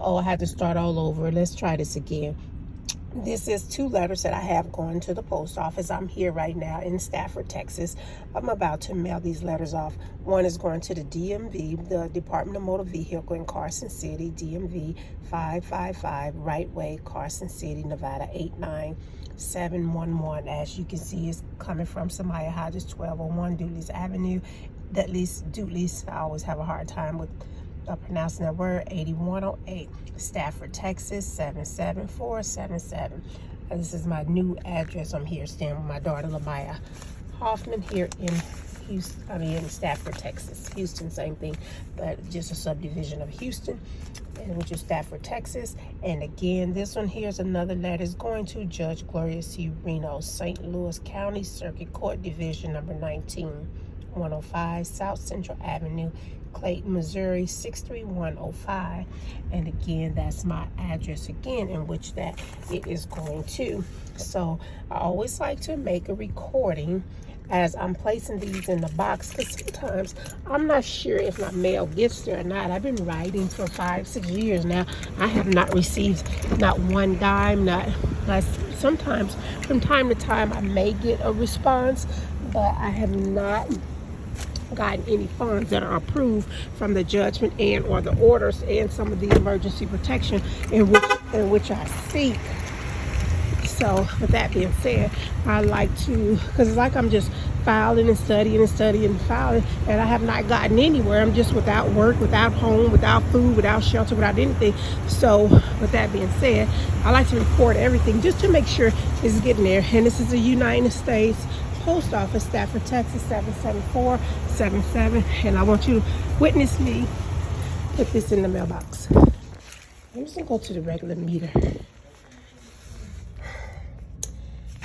Uh-oh, I had to start all over. Let's try this again. This is 2 letters that I have going to the post office. I'm here right now in Stafford, Texas. I'm about to mail these letters off. One is going to the DMV, the Department of Motor Vehicle in Carson City, DMV 555, Right Way, Carson City, Nevada 89711. As you can see, it's coming from Samaya Hodges, 1201 Dudley's Avenue. Dudley's, I always have a hard time with pronouncing that word. 8108 Stafford, Texas 77477. This is my new address. I'm here staying with my daughter Lamaya Hoffman here in Houston, in Stafford, Texas. Houston, same thing, but just a subdivision of Houston, and which is Stafford, Texas. And again, this one here is another letter. Is going to Judge Gloria C. Reno, St. Louis County Circuit Court, Division number 19105 South Central Avenue, Clayton, Missouri 63105. And again, that's my address again, in which that it is going to. So I always like to make a recording as I'm placing these in the box, because sometimes I'm not sure if my mail gets there or not. I've been writing for 5-6 years now. I have not received not one dime, not sometimes from time to time I may get a response, but I have not gotten any funds that are approved from the judgment and or the orders and some of the emergency protection in which I seek. So with that being said, I like to, because it's like I'm just filing and studying and studying and filing, and I have not gotten anywhere. I'm just without work, without home, without food, without shelter, without anything. So with that being said, I like to record everything just to make sure it's getting there. And this is the United States Post Office, Stafford, Texas 77477. And I want you to witness me put this in the mailbox. I'm just gonna go to the regular meter.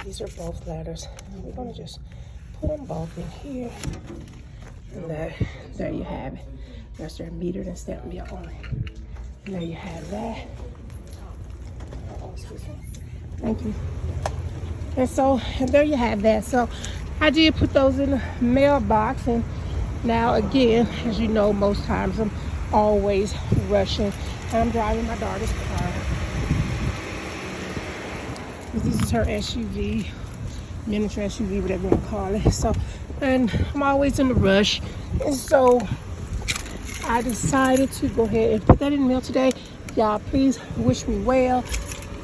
These are both letters. We're gonna just put them both in here. And there you have it. That's their metered and stamped me on. And there you have that. Oh, excuse me. Thank you. And so, and there you have that. So I did put those in the mailbox. And now again, as you know, most times I'm always rushing. And I'm driving my daughter's car. This is her SUV, miniature SUV, whatever you want to call it. So, and I'm always in a rush. And so I decided to go ahead and put that in the mail today. Y'all, please wish me well.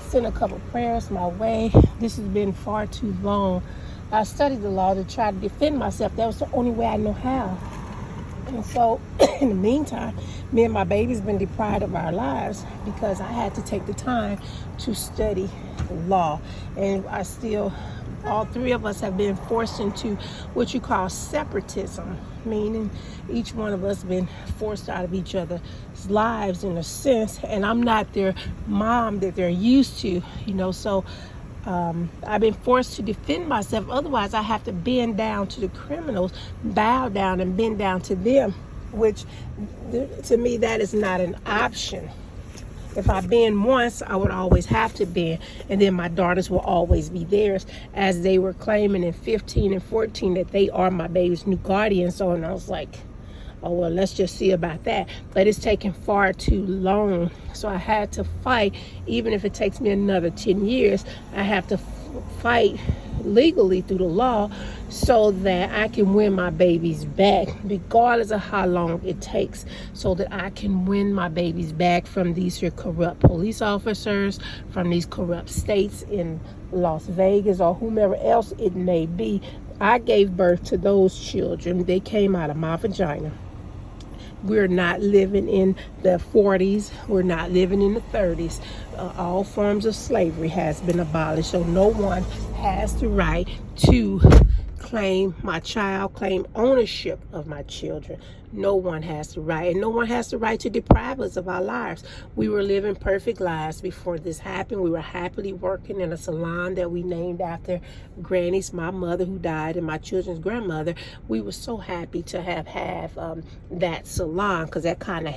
Send a couple prayers my way. This has been far too long. I studied the law to try to defend myself. That was the only way I know how. And so in the meantime, me and my baby's been deprived of our lives because I had to take the time to study law. And I still, all 3 of us have been forced into what you call separatism, meaning each one of us been forced out of each other's lives in a sense. And I'm not their mom that they're used to, you know, so I've been forced to defend myself. Otherwise, I have to bend down to the criminals, bow down and bend down to them, which to me, that is not an option. If I bend once, I would always have to bend. And then my daughters will always be theirs, as they were claiming in 15 and 14 that they are my baby's new guardian. So, and I was like, oh, well, let's just see about that. But it's taken far too long. So I had to fight, even if it takes me another 10 years, I have to fight legally through the law so that I can win my babies back, regardless of how long it takes, so that I can win my babies back from these here corrupt police officers, from these corrupt states in Las Vegas or whomever else it may be. I gave birth to those children. They came out of my vagina. We're not living in the 40s. We're not living in the 30s. All forms of slavery has been abolished. So no one has the right to claim my child, claim ownership of my children. No one has the right, and no one has the right to deprive us of our lives. We were living perfect lives before this happened. We were happily working in a salon that we named after Granny's, my mother who died, and my children's grandmother. We were so happy to have that salon, because that kind of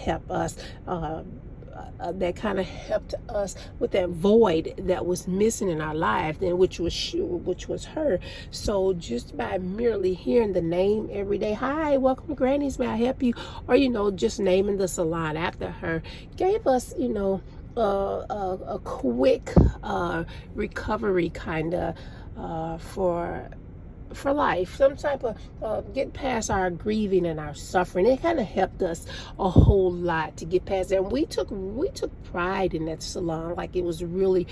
helped us with that void that was missing in our life, and which was her. So just by merely hearing the name every day, hi, welcome to Granny's, may I help you, or just naming the salon after her, gave us a quick recovery kind of for life, some type of get past our grieving and our suffering. It kind of helped us a whole lot to get past that. And we took pride in that salon, like it was really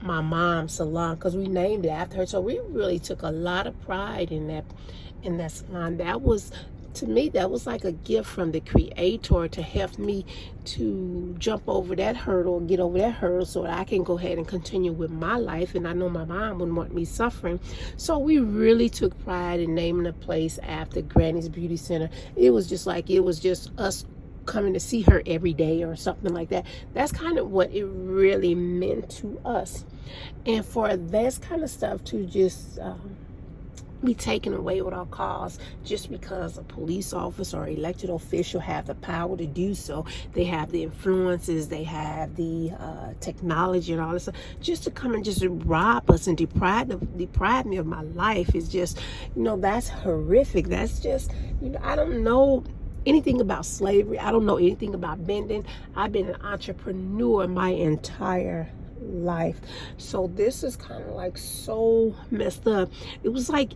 my mom's salon, because we named it after her. So we really took a lot of pride in that salon. That was, to me, that was like a gift from the creator to help me to jump over that hurdle, get over that hurdle, so that I can go ahead and continue with my life. And I know my mom wouldn't want me suffering. So we really took pride in naming the place after Granny's Beauty Center. It was just us coming to see her every day or something like that. That's kind of what it really meant to us. And for this kind of stuff to just be taken away without cause, just because a police officer or elected official have the power to do so, they have the influences, they have the technology and all this stuff, just to come and just rob us and deprive me of my life is just, that's horrific. That's just, I don't know anything about slavery. I don't know anything about bending. I've been an entrepreneur my entire life. So this is kind of like so messed up. It was like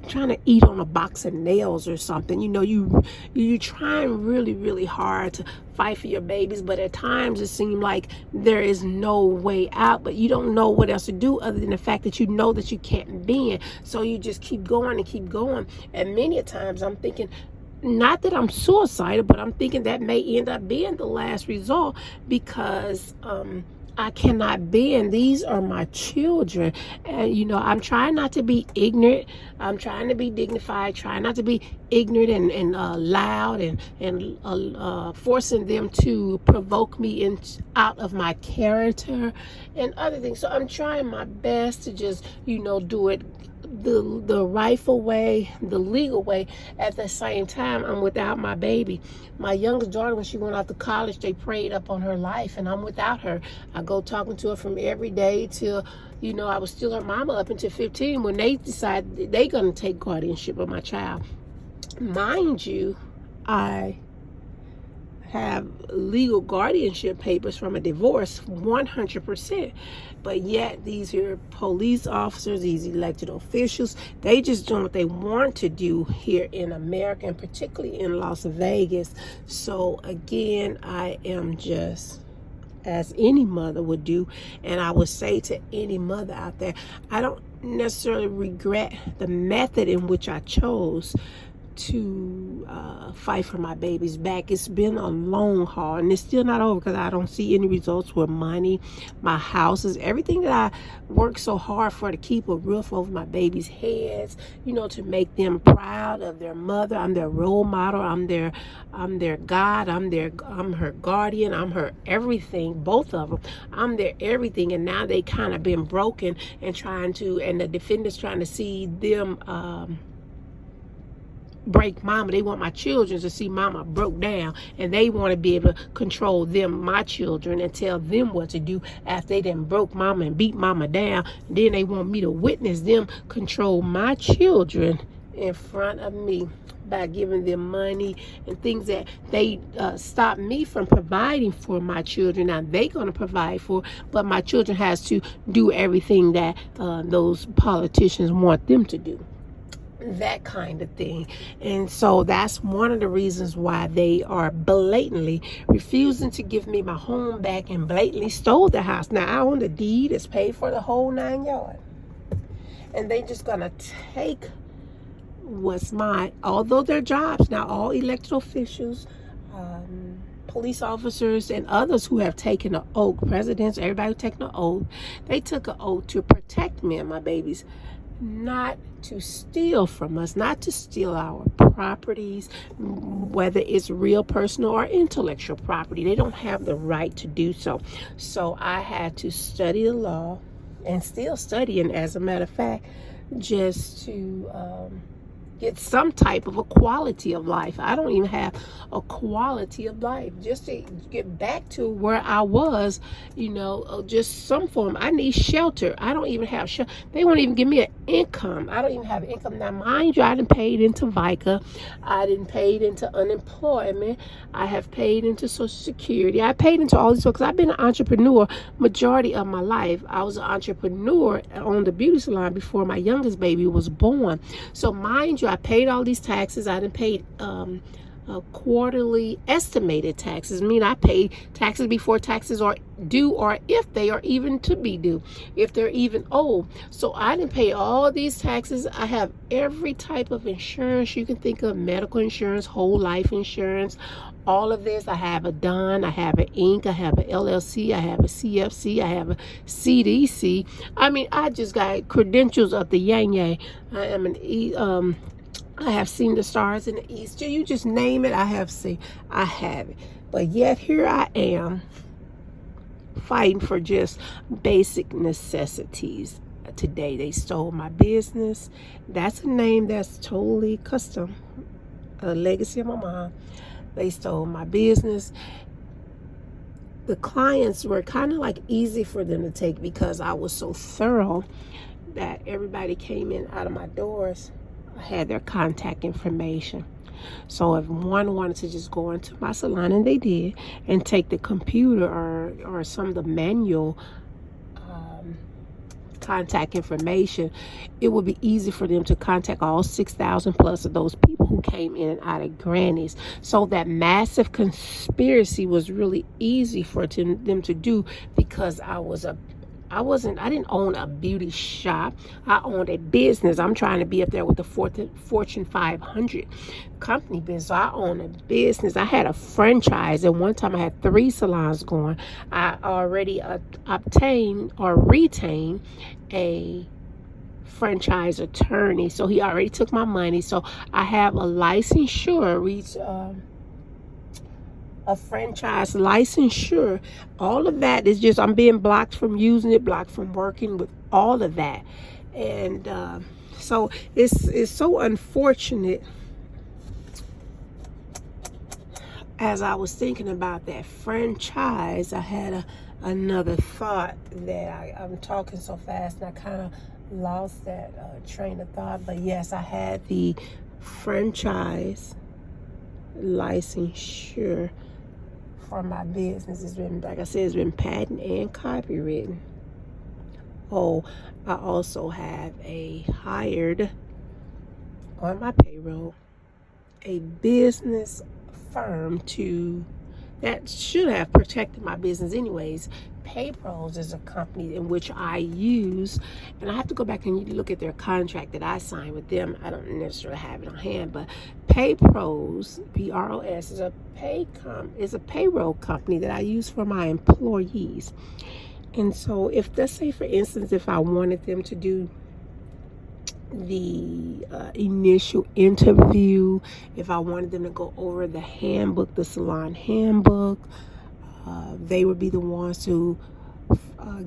trying to eat on a box of nails or something. You trying really, really hard to fight for your babies, but at times it seems like there is no way out, but you don't know what else to do other than the fact that you know that you can't bend. So you just keep going and keep going. And many a times I'm thinking, not that I'm suicidal, but I'm thinking that may end up being the last result, because I cannot bend. These are my children. And, I'm trying not to be ignorant. I'm trying to be dignified, trying not to be ignorant and loud and forcing them to provoke me out of my character and other things. So I'm trying my best to just, do it the rightful way, the legal way. At the same time, I'm without my baby. My youngest daughter, when she went off to college, they preyed up on her life, and I'm without her. I go talking to her from every day till, I was still her mama up until 15 when they decided they're going to take guardianship of my child. Mind you, I have legal guardianship papers from a divorce 100%, but yet these here police officers, these elected officials, they just doing what they want to do here in America, and particularly in Las Vegas. So again, I am just, as any mother would do, and I would say to any mother out there, I don't necessarily regret the method in which I chose to fight for my baby's back. It's been a long haul, and it's still not over, because I don't see any results with money, my houses, everything that I worked so hard for to keep a roof over my baby's heads, to make them proud of their mother. I'm their role model. I'm their God. I'm her guardian. I'm her everything. Both of them. I'm their everything. And now they kind of been broken and the defendants trying to see them break mama. They want my children to see mama broke down, and they want to be able to control them, my children, and tell them what to do after they done broke mama and beat mama down. Then they want me to witness them control my children in front of me by giving them money and things that they stop me from providing for my children. Now they gonna provide for, but my children has to do everything that those politicians want them to do. That kind of thing. And so that's one of the reasons why they are blatantly refusing to give me my home back and blatantly stole the house. Now I own the deed, it's paid for the whole 9 yards, and they just gonna take what's mine. Although their jobs now, all elected officials, police officers, and others who have taken an oath, presidents, everybody who taken an oath, they took an oath to protect me and my babies, not to steal from us, not to steal our properties, whether it's real personal or intellectual property. They don't have the right to do so. So I had to study the law, and still studying, as a matter of fact, just to get some type of a quality of life. I don't even have a quality of life. Just to get back to where I was, just some form. I need shelter. I don't even have shelter. They won't even give me an income. I don't even have income. Now, mind you, I didn't paid into VICA. I didn't paid into unemployment. I have paid into Social Security. I paid into all these because I've been an entrepreneur majority of my life. I was an entrepreneur on the beauty salon before my youngest baby was born. So mind you, I paid all these taxes. I didn't pay quarterly estimated taxes. I mean, I pay taxes before taxes are due, or if they are even to be due, if they're even owed. So I didn't pay all these taxes. I have every type of insurance you can think of: medical insurance, whole life insurance, all of this. I have a DUN, I have an Inc., I have an LLC, I have a CFC, I have a CDC. I mean, I just got credentials of the yang yang. I am I have seen the stars in the east. You just name it, I have it. But yet here I am fighting for just basic necessities. Today they stole my business. That's a name that's totally custom, a legacy of my mom. They stole my business. The clients were kind of like easy for them to take because I was so thorough that everybody came in out of my doors. I had their contact information. So if one wanted to just go into my salon, and they did, and take the computer or some of the manual contact information, it would be easy for them to contact all 6,000 plus of those people who came in and out of Granny's. So that massive conspiracy was really easy for them to do because I didn't own a beauty shop. I owned a business. I'm trying to be up there with the Fortune 500 company business. So I own a business. I had a franchise, and one time I had 3 salons going. I already obtained or retained a franchise attorney. So he already took my money. So I have a licensure, a franchise licensure. All of that is just, I'm being blocked from using it, blocked from working with all of that. And so it's so unfortunate. As I was thinking about that franchise, I had another thought that I'm talking so fast and I kind of lost that train of thought. But yes, I had the franchise licensure for my business. It's been, like I said, it's been patent and copywritten. Oh, I also have hired on my payroll a business firm that should have protected my business anyways. PayPros is a company in which I use, and I have to go back and look at their contract that I signed with them. I don't necessarily have it on hand, but PayPros, PROS, is a payroll company that I use for my employees. And so if, let's say for instance, if I wanted them to do the initial interview, if I wanted them to go over the handbook, the salon handbook, they would be the ones to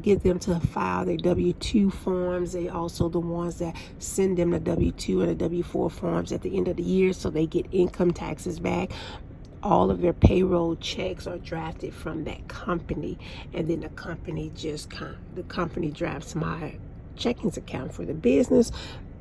get them to file their W-2 forms. They also the ones that send them the W-2 and the W-4 forms at the end of the year, so they get income taxes back. All of their payroll checks are drafted from that company, and then the company drafts my checkings account for the business,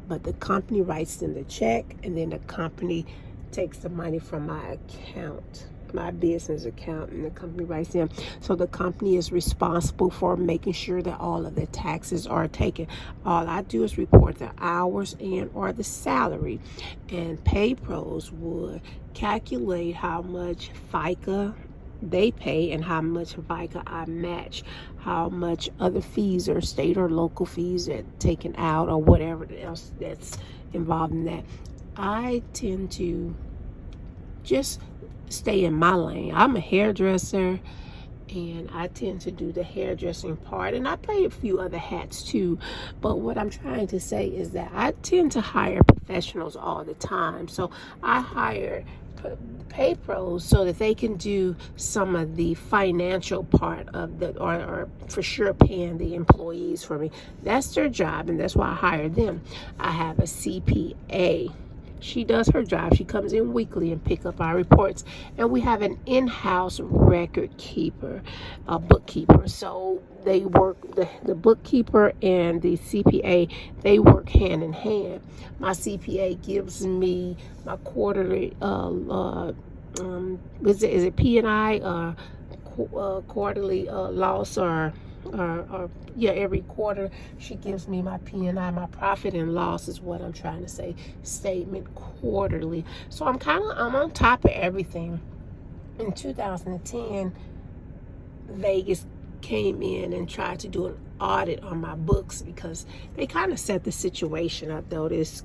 but the company writes them the check, and then the company takes the money from my account, my business account, and the company writes them. So the company is responsible for making sure that all of the taxes are taken. All I do is report the hours and or the salary, and PayPros would calculate how much FICA they pay and how much FICA I match, how much other fees or state or local fees that taken out or whatever else that's involved in that. I tend to just stay in my lane. I'm a hairdresser, and I tend to do the hairdressing part, and I play a few other hats too. But what I'm trying to say is that I tend to hire professionals all the time. So I hire PayPros so that they can do some of the financial part of the, or for sure paying the employees for me. That's their job, and that's why I hire them. I have a CPA She does her job. She comes in weekly and pick up our reports. And we have an in-house record keeper, a bookkeeper. So they work, the bookkeeper and the CPA, they work hand in hand. My CPA gives me my quarterly, is it P&I, quarterly loss or yeah, every quarter she gives me my P&I, my profit and loss is what I'm trying to say, statement quarterly. So I'm on top of everything. In 2010, Vegas came in and tried to do an audit on my books because they kind of set the situation up. Though this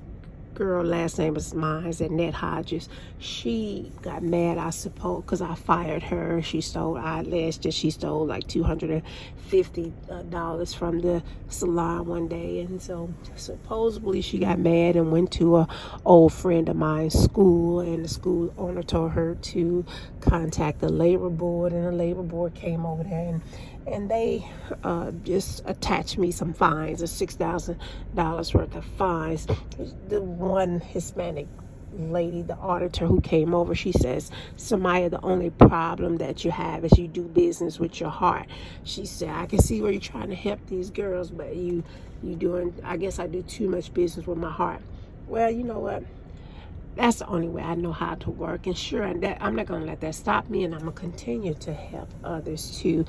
girl, last name is mine, is Annette Hodges. She got mad, I suppose, because I fired her. She stole, last year she stole like $250 from the salon one day, and so supposedly she got mad and went to a old friend of mine's school, and the school owner told her to contact the labor board, and the labor board came over there and they just attached me some fines, of $6,000 worth of fines. The one Hispanic lady, the auditor who came over, she says, Samaya, the only problem that you have is you do business with your heart. She said, I can see where you're trying to help these girls, but you doing, I guess I do too much business with my heart. Well, you know what? That's the only way I know how to work. And sure, I'm not going to let that stop me, and I'm going to continue to help others too.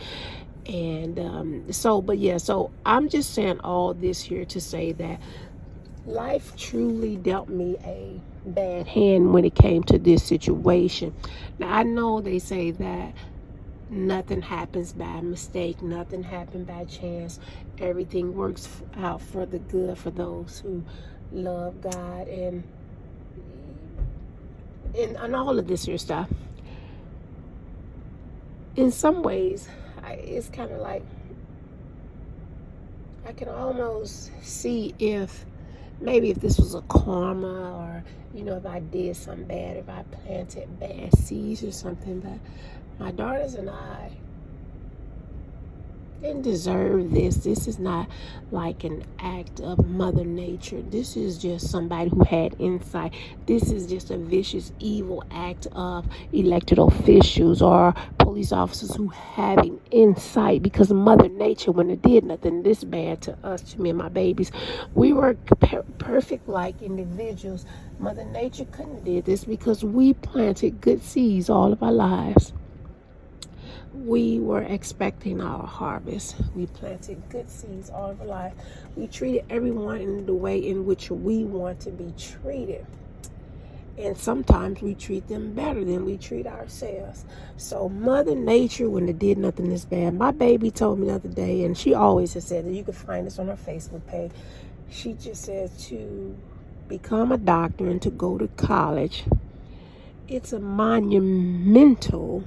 And so I'm just saying all this here to say that life truly dealt me a bad hand when it came to this situation. Now, I know they say that nothing happens by mistake, nothing happened by chance. Everything works out for the good for those who love God and all of this here stuff. In some ways, it's kind of like I can almost see if this was a karma, or if I did something bad, if I planted bad seeds or something. But my daughters and I didn't deserve this. This is not like an act of Mother Nature. This is just somebody who had insight. This is just a vicious, evil act of elected officials or police officers who having insight, because Mother Nature, when it did nothing this bad to us, to me and my babies, we were perfect like individuals. Mother Nature couldn't have did this because we planted good seeds all of our lives. We were expecting our harvest. We planted good seeds all of our life. We treated everyone in the way in which we want to be treated. And sometimes we treat them better than we treat ourselves. So Mother Nature, when it did nothing this bad, my baby told me the other day, and she always has said that, you can find this on her Facebook page. She just said to become a doctor and to go to college, it's a monumental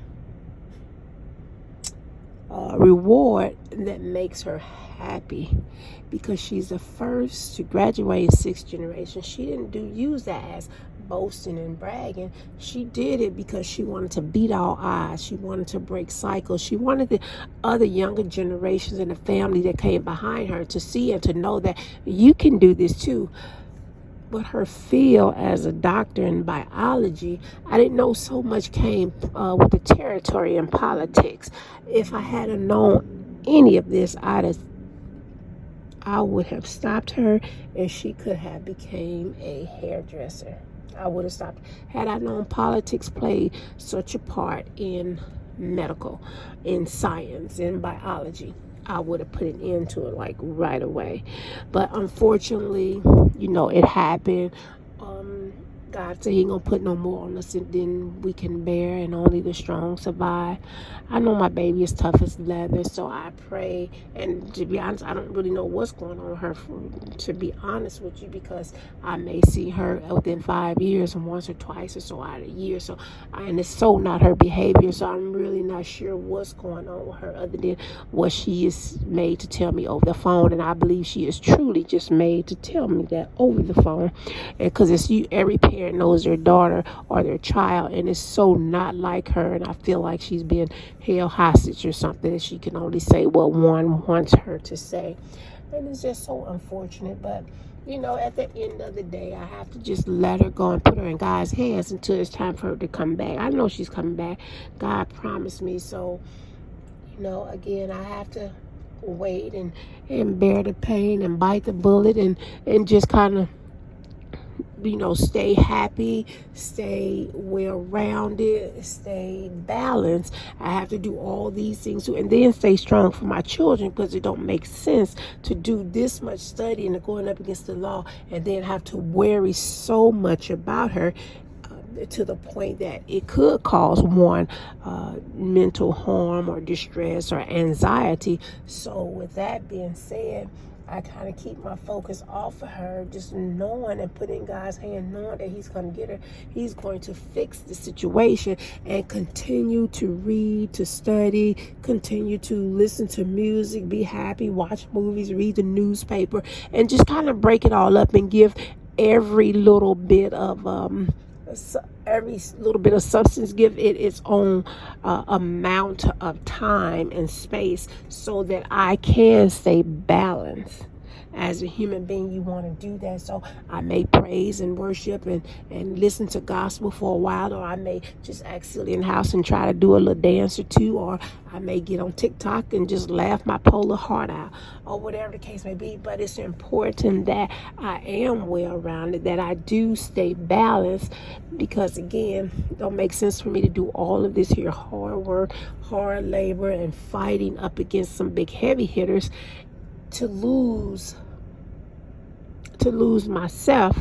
reward that makes her happy, because she's the first to graduate in 6th generation. She didn't use that as boasting and bragging. She did it because she wanted to beat all odds. She wanted to break cycles. She wanted the other younger generations in the family that came behind her to see and to know that you can do this too. But her field as a doctor in biology, I didn't know so much came with the territory and politics. If I hadn't known any of this, I would have stopped her, and she could have became a hairdresser. I would have stopped. Had I known politics played such a part in medical, in science, in biology, I would have put an end to it like right away. But unfortunately, it happened. God said he ain't gonna put no more on us than we can bear, and only the strong survive. I know my baby is tough as leather, so I pray. And to be honest, I don't really know what's going on with her, to be honest with you, because I may see her within 5 years, and once or twice or so out of a year. And it's so not her behavior, so I'm really not sure what's going on with her, other than what she is made to tell me over the phone. And I believe she is truly just made to tell me that over the phone, because every parent knows their daughter or their child, and it's so not like her. And I feel like she's been held hostage or something, and she can only say what one wants her to say. And it's just so unfortunate. But, at the end of the day, I have to just let her go and put her in God's hands until it's time for her to come back. I know she's coming back. God promised me. So, again, I have to wait and bear the pain and bite the bullet and just kind of, stay happy, stay well-rounded, stay balanced. I have to do all these things too, and then stay strong for my children, because it don't make sense to do this much studying and going up against the law and then have to worry so much about her to the point that it could cause one mental harm or distress or anxiety. So with that being said, I kind of keep my focus off of her, just knowing and putting in God's hand, knowing that He's going to get her. He's going to fix the situation, and continue to read, to study, continue to listen to music, be happy, watch movies, read the newspaper, and just kind of break it all up and give every little bit of substance, give it its own amount of time and space, so that I can stay balanced. As a human being, you want to do that. So I may praise and worship and listen to gospel for a while, or I may just act silly in the house and try to do a little dance or two, or I may get on TikTok and just laugh my polar heart out, or whatever the case may be. But it's important that I am well-rounded, that I do stay balanced, because again, it don't make sense for me to do all of this here hard work, hard labor, and fighting up against some big heavy hitters to lose myself.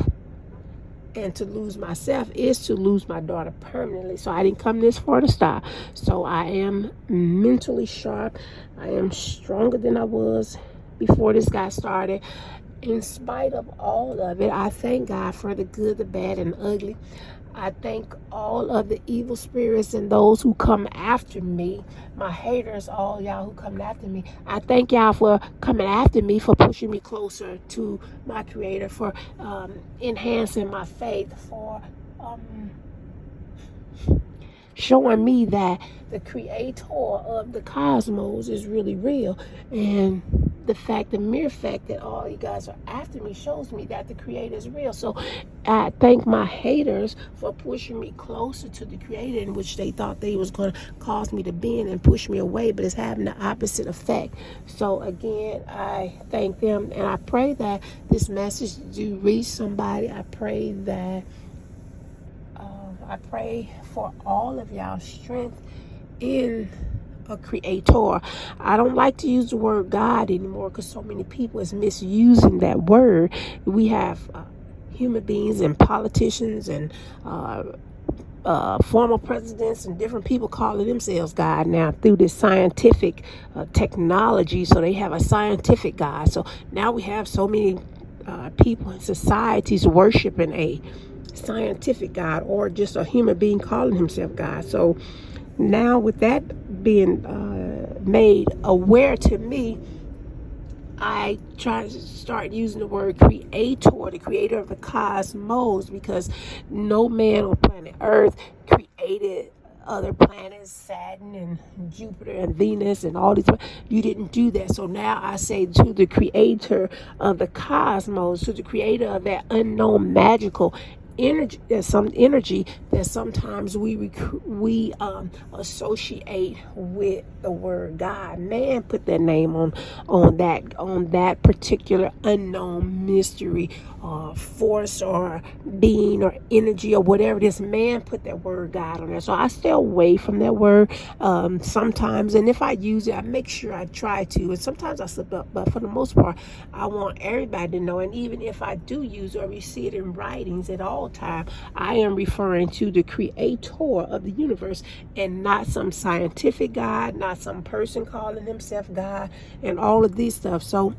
And to lose myself is to lose my daughter permanently. So I didn't come this far to stop. So I am mentally sharp. I am stronger than I was before this got started. In spite of all of it, I thank God for the good, the bad, and the ugly. I thank all of the evil spirits and those who come after me, my haters, all y'all who come after me. I thank y'all for coming after me, for pushing me closer to my Creator, for enhancing my faith, for showing me that the Creator of the cosmos is really real. And the mere fact that all you guys are after me shows me that the Creator is real. So I thank my haters for pushing me closer to the Creator, in which they thought they was going to cause me to bend and push me away, but it's having the opposite effect. So again, I thank them, and I pray that this message do reach somebody. I pray for all of y'all strength in a Creator. I don't like to use the word God anymore, because so many people is misusing that word. We have human beings and politicians and former presidents and different people calling themselves God now through this scientific technology. So they have a scientific God. So now we have so many people in societies worshiping a scientific God, or just a human being calling himself God. So now, with that being made aware to me, I try to start using the word Creator, the Creator of the cosmos, because no man on planet Earth created other planets, Saturn and Jupiter and Venus and all these. You didn't do that. So now I say to the Creator of the cosmos, to the Creator of that unknown magical energy, there's some energy that sometimes we associate with the word God. Man put that name on that particular unknown mystery force or being or energy or whatever it is. Man put that word God on there. So I stay away from that word sometimes, and if I use it, I make sure I try to, and sometimes I slip up, but for the most part, I want everybody to know. And even if I do use it or we see it in writings at all time, I am referring to the Creator of the universe, and not some scientific God, not some person calling himself God, and all of these stuff. So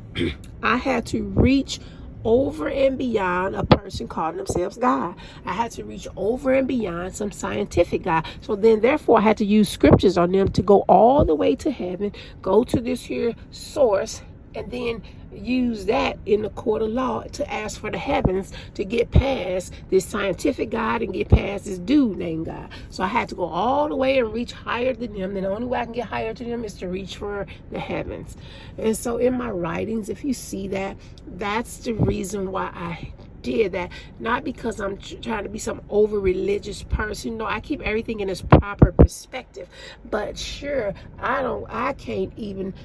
I had to reach over and beyond a person calling themselves God. I had to reach over and beyond some scientific God. So then, therefore, I had to use scriptures on them to go all the way to heaven, go to this here source, and then use that in the court of law to ask for the heavens to get past this scientific God and get past this dude named God. So I had to go all the way and reach higher than them. And the only way I can get higher to them is to reach for the heavens. And so in my writings, if you see that, that's the reason why I did that. Not because I'm trying to be some over religious person. No, I keep everything in its proper perspective. But sure, I can't even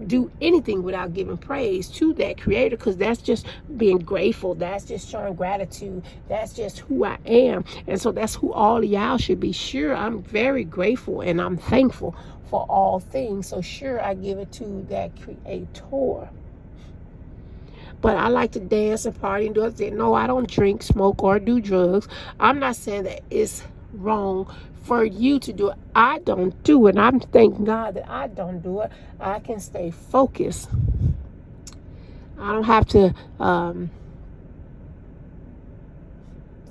do anything without giving praise to that creator, because that's just being grateful. That's just showing gratitude. That's just who I am. And so that's who all of y'all should be. Sure, I'm very grateful and I'm thankful for all things. So sure, I give it to that creator. But I like to dance and party and do it. No, I don't drink, smoke, or do drugs. I'm not saying that it's wrong for you to do it. I don't do it. I'm thanking God that I don't do it. I can stay focused. I don't have to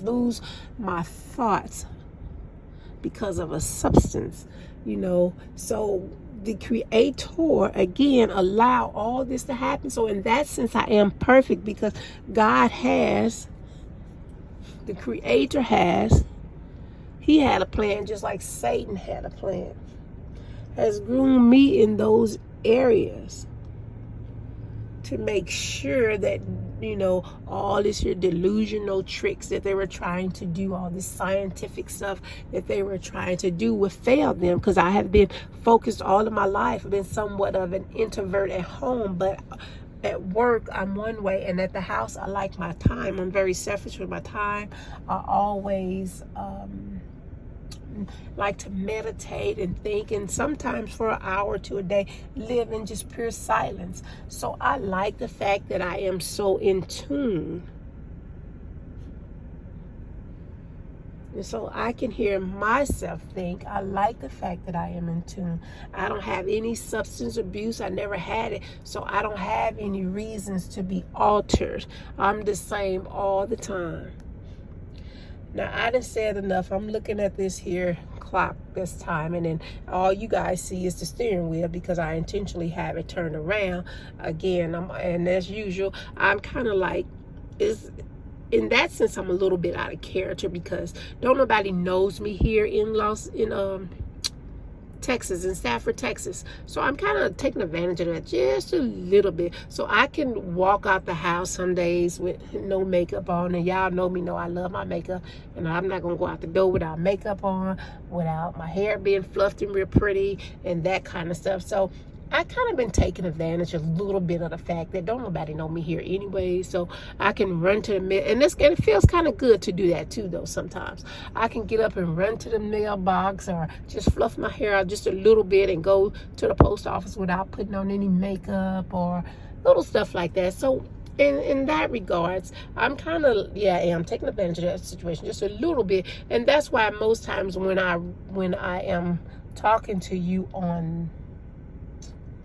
lose my thoughts because of a substance, So the creator, again, allow all this to happen. So in that sense, I am perfect, because God the creator he had a plan, just like Satan had a plan. Has groomed me in those areas to make sure that, all this here delusional tricks that they were trying to do, all this scientific stuff that they were trying to do would fail them, because I have been focused all of my life. I've been somewhat of an introvert at home, but at work I'm one way, and at the house I like my time. I'm very selfish with my time. I always like to meditate and think, and sometimes for an hour to a day live in just pure silence. So I like the fact that I am so in tune, and so I can hear myself think. I like the fact that I am in tune. I don't have any substance abuse. I never had it, so I don't have any reasons to be altered. I'm the same all the time. Now, I done said enough. I'm looking at this here clock this time, and then all you guys see is the steering wheel, because I intentionally have it turned around. Again, and as usual, I'm kind of like, in that sense, I'm a little bit out of character, because don't nobody knows me here in Texas, in Stafford, Texas. So I'm kind of taking advantage of that just a little bit. So I can walk out the house some days with no makeup on. And y'all know I love my makeup. And I'm not going to go out the door without makeup on, without my hair being fluffed and real pretty and that kind of stuff. So I kind of been taking advantage a little bit of the fact that don't nobody know me here anyway, so I can run to the mail, and it feels kind of good to do that too, though. Sometimes I can get up and run to the mailbox, or just fluff my hair out just a little bit and go to the post office without putting on any makeup or little stuff like that. So in that regards, I'm kind of, I am taking advantage of that situation just a little bit, and that's why most times when I am talking to you on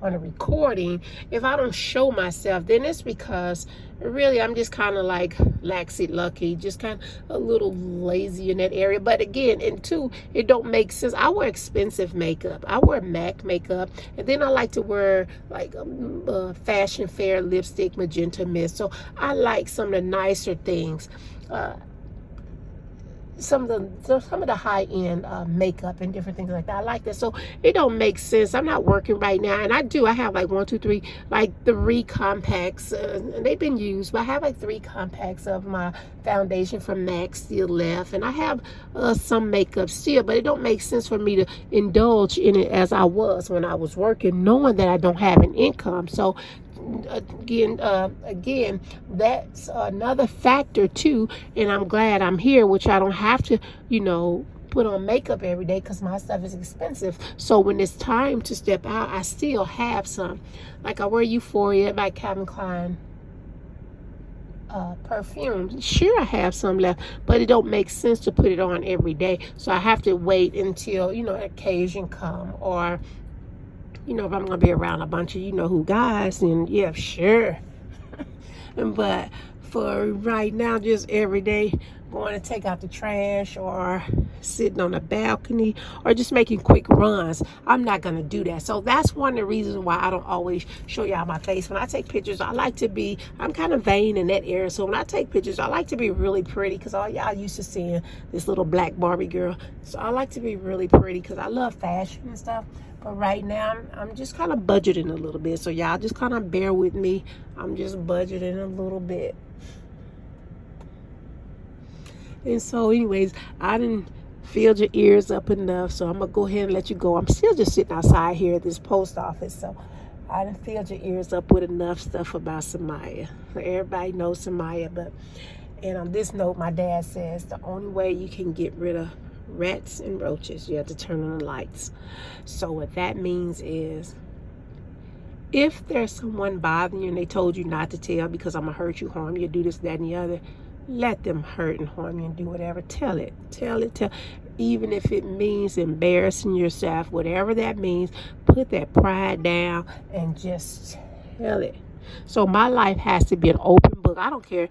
a recording, if I don't show myself, then it's because really I'm just kind of like laxy-lucky, just kind of a little lazy in that area. But again, and two, it don't make sense. I wear expensive makeup. I wear MAC makeup, and then I like to wear like Fashion Fair lipstick, magenta mist. So I like some of the nicer things. Some of the high-end makeup and different things like that. I like that. So it don't make sense. I'm not working right now, and I have like 3 compacts, and they've been used, but I have like 3 compacts of my foundation from MAC still left, and I have some makeup still, but it don't make sense for me to indulge in it as I was when I was working, knowing that I don't have an income. So again, that's another factor too, and I'm glad I'm here, which I don't have to, put on makeup every day, because my stuff is expensive. So when it's time to step out, I still have some. Like I wear Euphoria by Calvin Klein perfume. Sure, I have some left, but it don't make sense to put it on every day. So I have to wait until occasion come, or if I'm going to be around a bunch of who guys, then yeah, sure. But for right now, just every day going to take out the trash or sitting on a balcony or just making quick runs. I'm not going to do that. So that's one of the reasons why I don't always show y'all my face. When I take pictures, I'm kind of vain in that area. So when I take pictures, I like to be really pretty because all y'all used to seeing this little black Barbie girl. So I like to be really pretty because I love fashion and stuff. But right now, I'm just kind of budgeting a little bit. So y'all just kind of bear with me. I'm just budgeting a little bit. And so anyways, I didn't filled your ears up enough. So I'm going to go ahead and let you go. I'm still just sitting outside here at this post office. So I didn't filled your ears up with enough stuff about Samaya. Everybody knows Samaya. And on this note, my dad says the only way you can get rid of rats and roaches, you have to turn on the lights. So what that means is, if there's someone bothering you and they told you not to tell because I'm gonna hurt you, harm you, do this, that, and the other, let them hurt and harm you and do whatever. Tell it. Even if it means embarrassing yourself, whatever that means, put that pride down and just tell it. So my life has to be an open book. I don't care